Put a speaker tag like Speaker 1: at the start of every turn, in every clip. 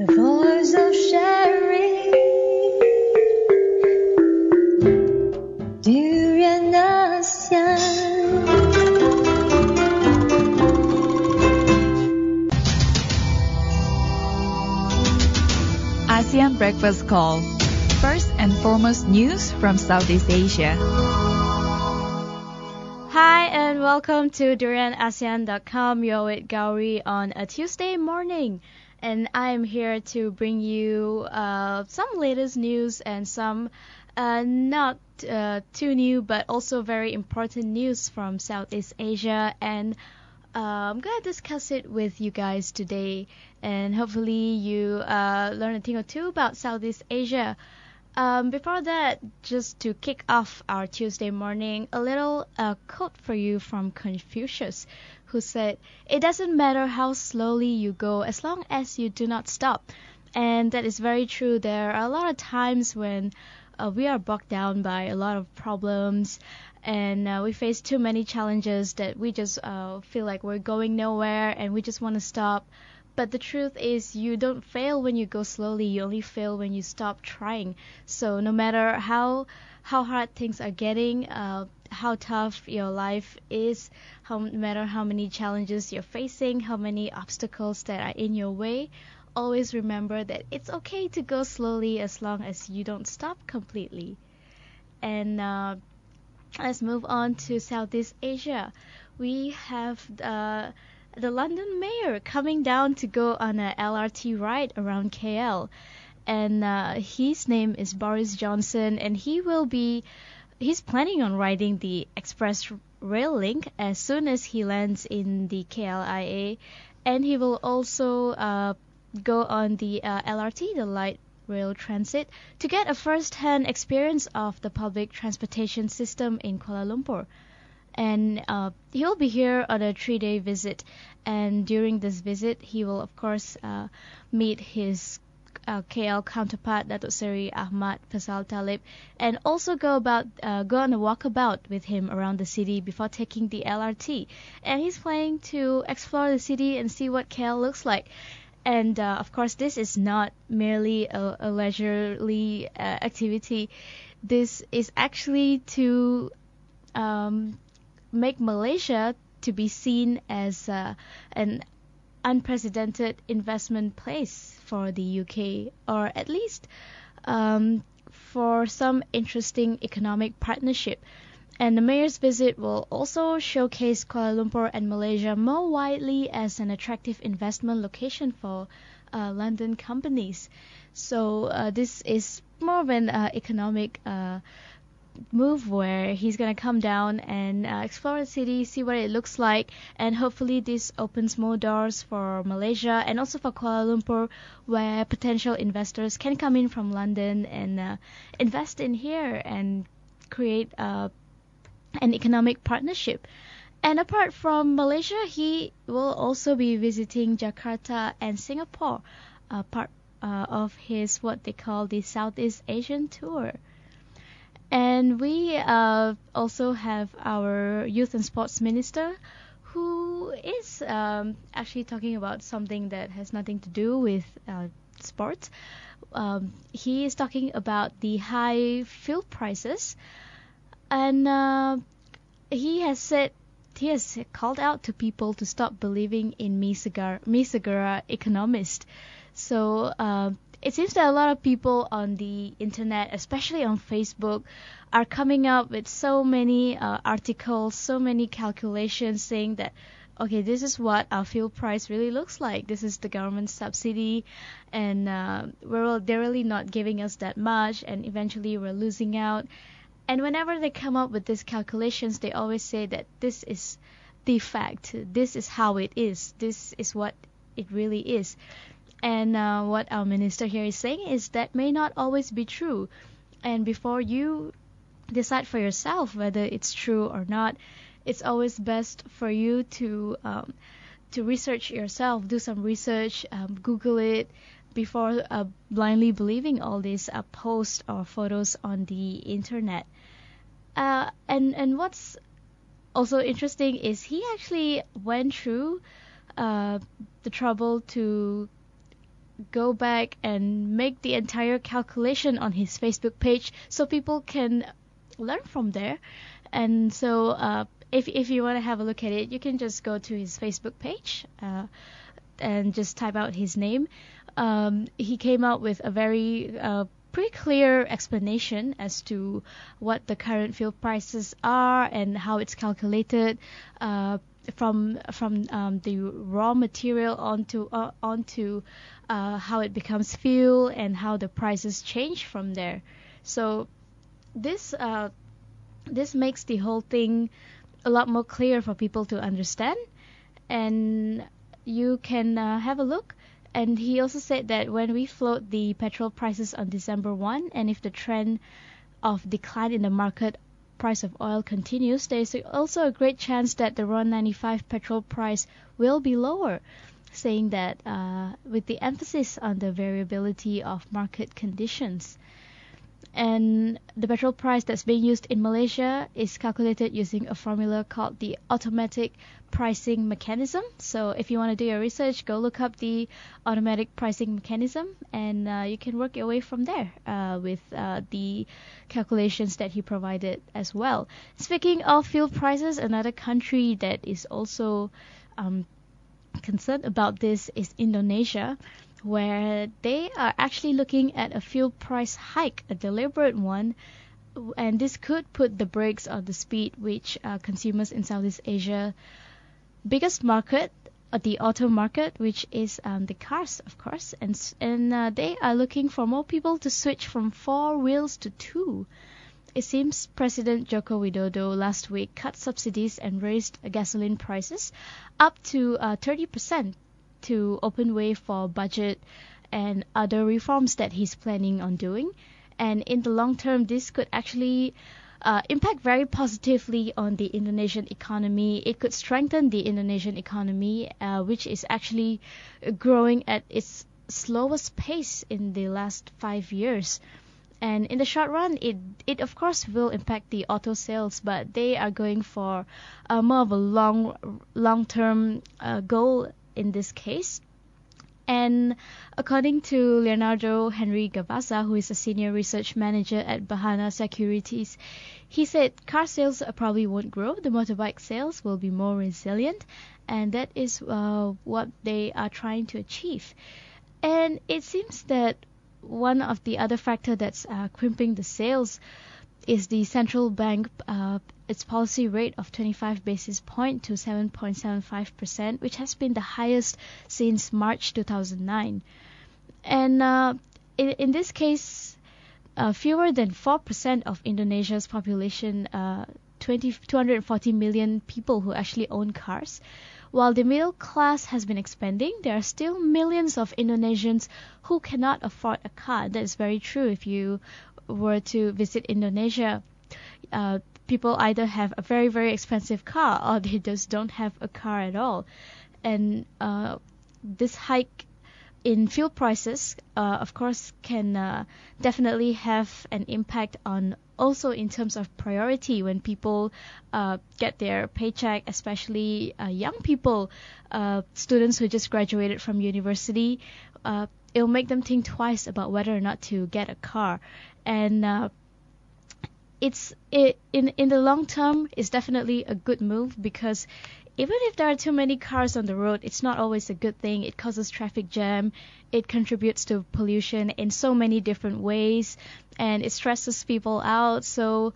Speaker 1: The voice of sharing, Durian ASEAN.
Speaker 2: ASEAN Breakfast Call. First and foremost news from Southeast Asia.
Speaker 3: Hi and welcome to DurianASEAN.com. You're with Gowri on a Tuesday morning. And I'm here to bring you some latest news and some not too new but also very important news from Southeast Asia. And I'm going to discuss it with you guys today. And hopefully you learn a thing or two about Southeast Asia. Before that, just to kick off our Tuesday morning, a little quote for you from Confucius, who said, "It doesn't matter how slowly you go as long as you do not stop." And that is very true. There are a lot of times when we are bogged down by a lot of problems and we face too many challenges that we just feel like we're going nowhere and we just want to stop. But the truth is you don't fail when you go slowly, you only fail when you stop trying. So no matter how hard things are getting, how tough your life is, no matter how many challenges you're facing, how many obstacles that are in your way, always remember that it's okay to go slowly as long as you don't stop completely. And let's move on to Southeast Asia. We have the London mayor coming down to go on a LRT ride around KL, and his name is Boris Johnson, and he's planning on riding the express rail link as soon as he lands in the KLIA, and he will also go on the LRT, the light rail transit, to get a first-hand experience of the public transportation system in Kuala Lumpur. And he'll be here on a 3-day visit, and during this visit he will of course meet his KL counterpart Datuk Seri Ahmad Faisal Talib, and also go on a walkabout with him around the city before taking the LRT. And he's planning to explore the city and see what KL looks like. And of course this is not merely a leisurely activity. This is actually to make Malaysia to be seen as an unprecedented investment place for the UK, or at least for some interesting economic partnership. And the mayor's visit will also showcase Kuala Lumpur and Malaysia more widely as an attractive investment location for London companies. So this is more of an economic move where he's going to come down and explore the city, see what it looks like, and hopefully this opens more doors for Malaysia and also for Kuala Lumpur, where potential investors can come in from London and invest in here and create an economic partnership. And apart from Malaysia, he will also be visiting Jakarta and Singapore, part of his what they call the Southeast Asian tour. And we also have our Youth and Sports Minister, who is actually talking about something that has nothing to do with sports. He is talking about the high fuel prices, and he has called out to people to stop believing in Misagara economist. So it seems that a lot of people on the internet, especially on Facebook, are coming up with so many articles, so many calculations saying that, okay, this is what our fuel price really looks like. This is the government subsidy, and they're really not giving us that much, and eventually we're losing out. And whenever they come up with these calculations, they always say that this is the fact. This is how it is. This is what it really is. And what our minister here is saying is that may not always be true. And before you decide for yourself whether it's true or not, it's always best for you to research yourself, do some research, Google it before blindly believing all these posts or photos on the internet. And what's also interesting is he actually went through the trouble to go back and make the entire calculation on his Facebook page so people can learn from there. And so if you want to have a look at it, you can just go to his Facebook page and just type out his name. He came out with a very pretty clear explanation as to what the current fuel prices are and how it's calculated from the raw material onto how it becomes fuel and how the prices change from there. So this makes the whole thing a lot more clear for people to understand, and you can have a look. And he also said that when we float the petrol prices on December 1, and if the trend of decline in the market price of oil continues, there is also a great chance that the RON 95 petrol price will be lower, saying that with the emphasis on the variability of market conditions. And the petrol price that's being used in Malaysia is calculated using a formula called the automatic pricing mechanism. So if you want to do your research, go look up the automatic pricing mechanism, and you can work your way from there with the calculations that he provided as well. Speaking of fuel prices, another country that is also concerned about this is Indonesia, where they are actually looking at a fuel price hike, a deliberate one, and this could put the brakes on the speed which consumers in Southeast Asia biggest market, the auto market, which is the cars, of course, and they are looking for more people to switch from 4 wheels to 2. It seems President Joko Widodo last week cut subsidies and raised gasoline prices up to 30% to open way for budget and other reforms that he's planning on doing. And in the long term, this could actually impact very positively on the Indonesian economy. It could strengthen the Indonesian economy, which is actually growing at its slowest pace in the last 5 years. And in the short run, it of course will impact the auto sales, but they are going for more of a long-term goal in this case. And according to Leonardo Henry Gavasa, who is a senior research manager at Bahana Securities, he said car sales probably won't grow. The motorbike sales will be more resilient, and that is what they are trying to achieve. And it seems that one of the other factor that's crimping the sales is the central bank, its policy rate of 25 basis point to 7.75%, which has been the highest since March 2009. And in this case, fewer than 4% of Indonesia's population, 240 million people who actually own cars. While the middle class has been expanding, there are still millions of Indonesians who cannot afford a car. That is very true. If you were to visit Indonesia, people either have a very, very expensive car or they just don't have a car at all. And this hike in fuel prices, of course, can definitely have an impact on also in terms of priority when people get their paycheck, especially young people, students who just graduated from university. It'll make them think twice about whether or not to get a car. And in the long term, it's definitely a good move, because even if there are too many cars on the road, it's not always a good thing. It causes traffic jam. It contributes to pollution in so many different ways, and it stresses people out. So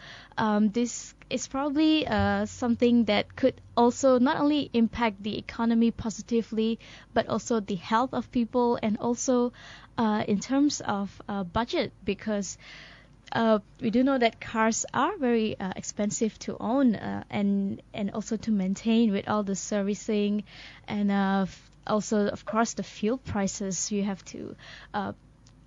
Speaker 3: this is probably something that could also not only impact the economy positively, but also the health of people, and also in terms of budget, because we do know that cars are very expensive to own and also to maintain, with all the servicing and also, of course, the fuel prices. You have to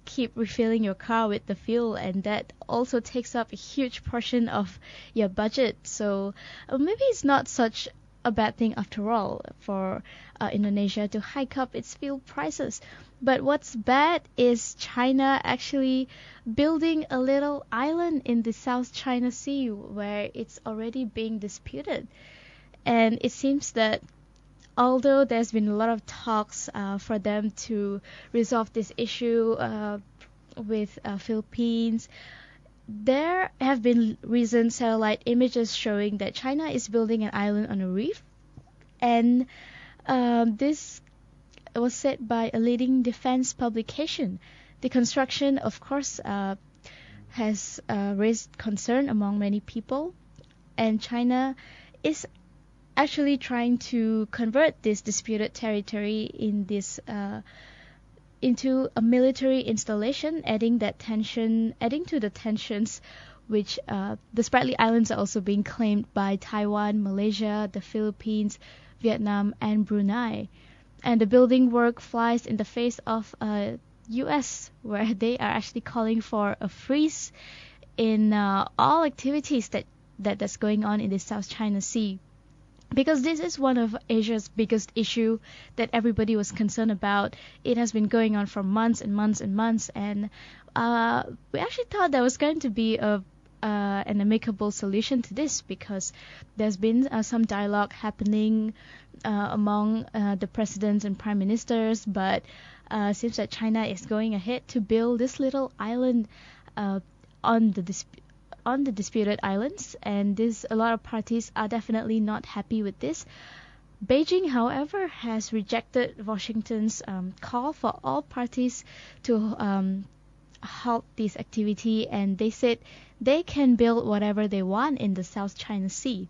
Speaker 3: keep refilling your car with the fuel, and that also takes up a huge portion of your budget. So maybe it's not such a bad thing after all for Indonesia to hike up its fuel prices. But what's bad is China actually building a little island in the South China Sea where it's already being disputed. And it seems that although there's been a lot of talks for them to resolve this issue with Philippines, there have been recent satellite images showing that China is building an island on a reef, and this was said by a leading defense publication. The construction, of course, has raised concern among many people, and China is actually trying to convert this disputed territory in this into a military installation, adding to the tensions, which the Spratly Islands are also being claimed by Taiwan, Malaysia, the Philippines, Vietnam, and Brunei. And the building work flies in the face of U.S., where they are actually calling for a freeze in all activities that's going on in the South China Sea. Because this is one of Asia's biggest issue that everybody was concerned about. It has been going on for months and months and months, and we actually thought there was going to be an amicable solution to this, because there's been some dialogue happening among the presidents and prime ministers, but seems that China is going ahead to build this little island on the disputed islands, and a lot of parties are definitely not happy with this. Beijing, however, has rejected Washington's call for all parties to halt this activity, and they said they can build whatever they want in the South China Sea.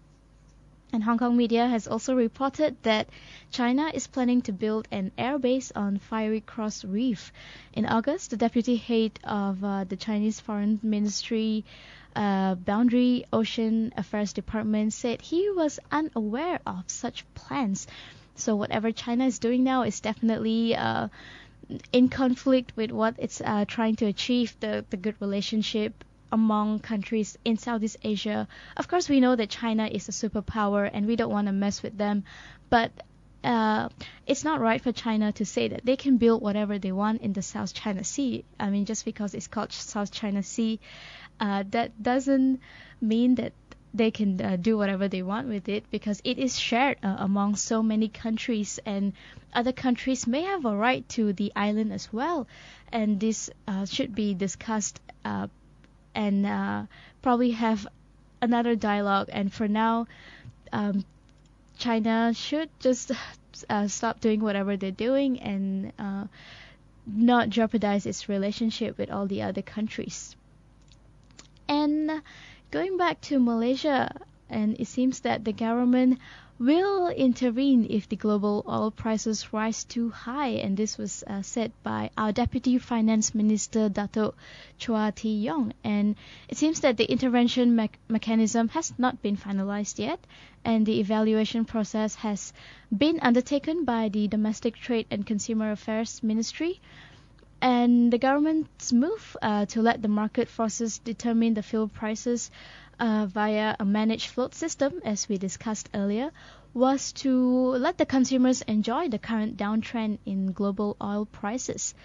Speaker 3: And Hong Kong media has also reported that China is planning to build an airbase on Fiery Cross Reef. In August, the deputy head of the Chinese Foreign Ministry Boundary Ocean Affairs Department said he was unaware of such plans. So whatever China is doing now is definitely in conflict with what it's trying to achieve, the good relationship among countries in Southeast Asia. Of course, we know that China is a superpower and we don't want to mess with them, but it's not right for China to say that they can build whatever they want in the South China Sea. I mean, just because it's called South China Sea, that doesn't mean that they can do whatever they want with it, because it is shared among so many countries, and other countries may have a right to the island as well, and this should be discussed and probably have another dialogue. And for now, China should just stop doing whatever they're doing and not jeopardize its relationship with all the other countries. And going back to Malaysia, and it seems that the government will intervene if the global oil prices rise too high, and this was said by our Deputy Finance Minister Dato' Chua Thi Yong. And it seems that the intervention mechanism has not been finalized yet, and the evaluation process has been undertaken by the Domestic Trade and Consumer Affairs Ministry. And the government's move to let the market forces determine the fuel prices via a managed float system, as we discussed earlier, was to let the consumers enjoy the current downtrend in global oil prices.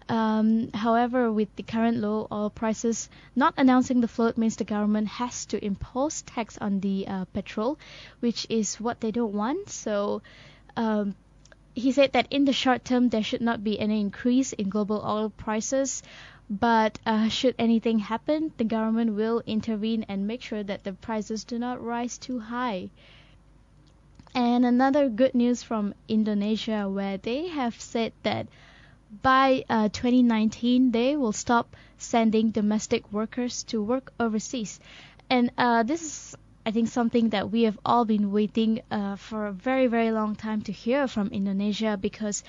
Speaker 3: However, with the current low oil prices, not announcing the float means the government has to impose tax on the petrol, which is what they don't want. So he said that in the short term, there should not be any increase in global oil prices. But should anything happen, the government will intervene and make sure that the prices do not rise too high. And another good news from Indonesia, where they have said that by 2019 they will stop sending domestic workers to work overseas. And this is, I think, something that we have all been waiting for a very, very long time to hear from Indonesia, because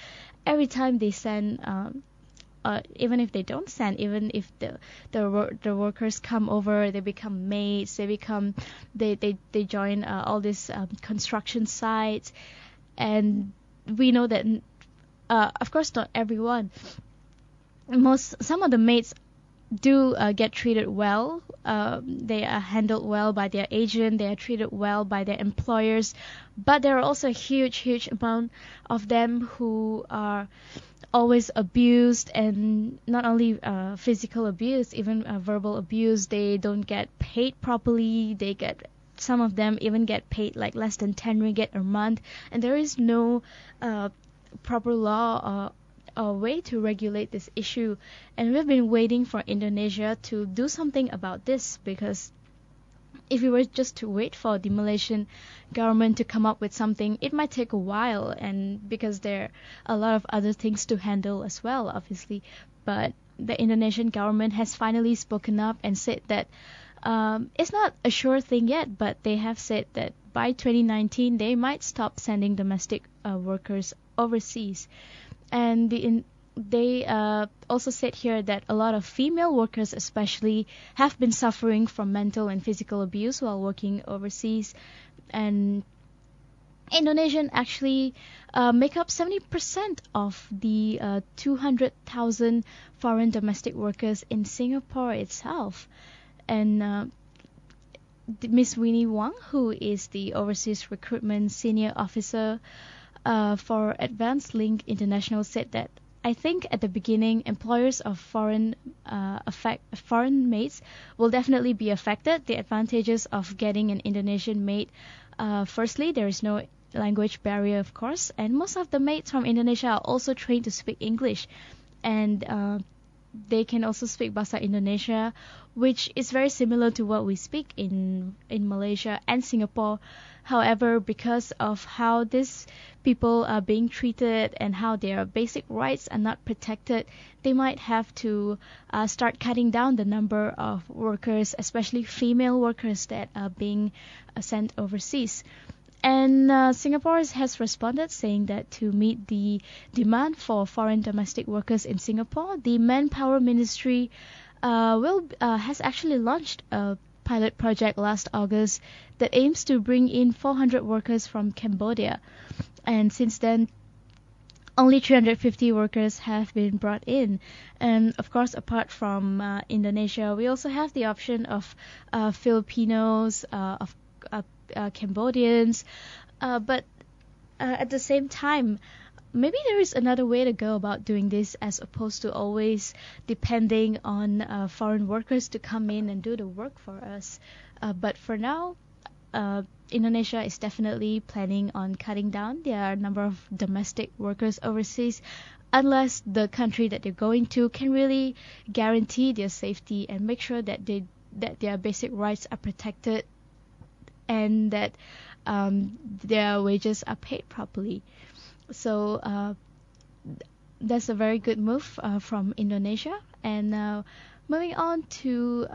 Speaker 3: every time they send even if they don't send, even if the workers come over, they become maids, they join all these construction sites, and we know that of course not everyone. Some of the maids do get treated well. They are handled well by their agent. They are treated well by their employers. But there are also a huge amount of them who are always abused, and not only physical abuse, even verbal abuse. They don't get paid properly. They get some of them even get paid like less than 10 ringgit a month, and there is no proper law or way to regulate this issue. And we've been waiting for Indonesia to do something about this, because if we were just to wait for the Malaysian government to come up with something, it might take a while, and because there are a lot of other things to handle as well, obviously. But the Indonesian government has finally spoken up and said that it's not a sure thing yet, but they have said that by 2019 they might stop sending domestic workers overseas. And they also said here that a lot of female workers especially have been suffering from mental and physical abuse while working overseas. And Indonesian actually make up 70% of the 200,000 foreign domestic workers in Singapore itself. And Miss Winnie Wang, who is the Overseas Recruitment Senior Officer for Advanced Link International, said that I think at the beginning, employers of foreign maids will definitely be affected. The advantages of getting an Indonesian maid, firstly, there is no language barrier, of course, and most of the maids from Indonesia are also trained to speak English, and they can also speak Bahasa Indonesia, which is very similar to what we speak in Malaysia and Singapore. However, because of how these people are being treated and how their basic rights are not protected, they might have to start cutting down the number of workers, especially female workers, that are being sent overseas. And Singapore has responded, saying that to meet the demand for foreign domestic workers in Singapore, the Manpower Ministry has actually launched a pilot project last August that aims to bring in 400 workers from Cambodia. And since then, only 350 workers have been brought in. And of course, apart from Indonesia, we also have the option of Filipinos, of Cambodians, but at the same time, maybe there is another way to go about doing this, as opposed to always depending on foreign workers to come in and do the work for us. But for now, Indonesia is definitely planning on cutting down their number of domestic workers overseas, unless the country that they're going to can really guarantee their safety and make sure that their basic rights are protected, and that their wages are paid properly. So that's a very good move from Indonesia. And moving on to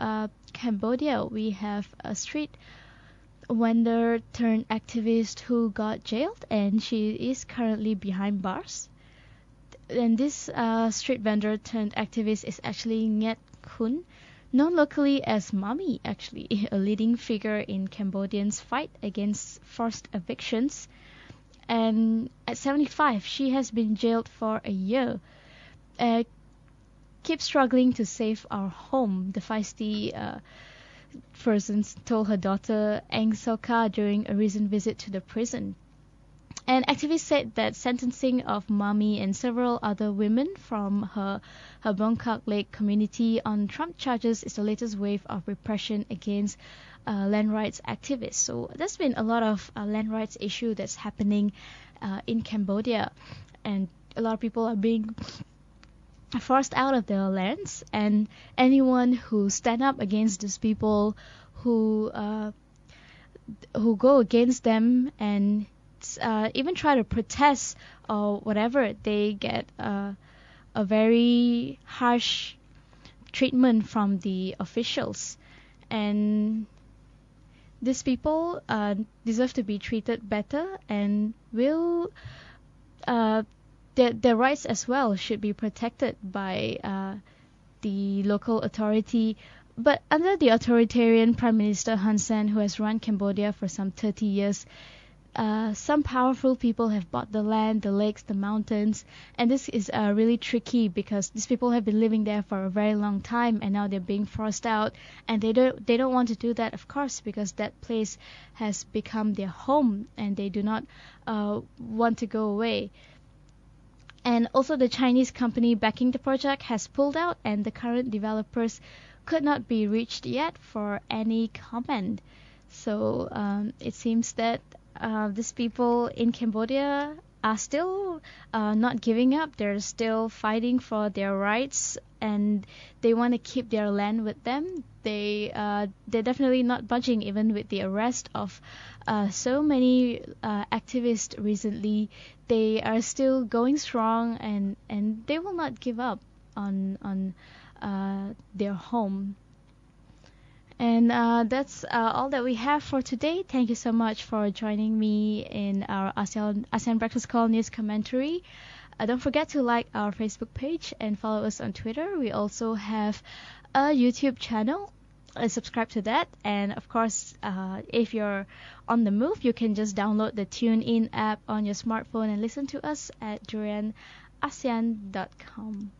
Speaker 3: Cambodia, we have a street vendor turned activist who got jailed, and she is currently behind bars. And this street vendor turned activist is actually Nget Kun, known locally as Mommy, actually, a leading figure in Cambodians' fight against forced evictions. And at 75, she has been jailed for a year. Keep struggling to save our home, the feisty person told her daughter Eng Soka during a recent visit to the prison. And activists said that sentencing of Mommy and several other women from her Bangkok Lake community on Trump charges is the latest wave of repression against land rights activists. So there's been a lot of land rights issue that's happening in Cambodia, and a lot of people are being forced out of their lands, and anyone who stand up against these people, who go against them and even try to protest or whatever, they get a very harsh treatment from the officials. And these people deserve to be treated better, and will their rights as well should be protected by the local authority. But under the authoritarian Prime Minister Hun Sen, who has run Cambodia for some 30 years, some powerful people have bought the land, the lakes, the mountains, and this is really tricky because these people have been living there for a very long time, and now they're being forced out, and they don't want to do that, of course, because that place has become their home, and they do not want to go away. And also, the Chinese company backing the project has pulled out, and the current developers could not be reached yet for any comment. So it seems that these people in Cambodia are still not giving up. They're still fighting for their rights, and they want to keep their land with them. They're definitely not budging, even with the arrest of so many activists recently. They are still going strong, and they will not give up on their home. And that's all that we have for today. Thank you so much for joining me in our ASEAN Breakfast Call news commentary. Don't forget to like our Facebook page and follow us on Twitter. We also have a YouTube channel. Subscribe to that. And of course, if you're on the move, you can just download the TuneIn app on your smartphone and listen to us at durianasean.com.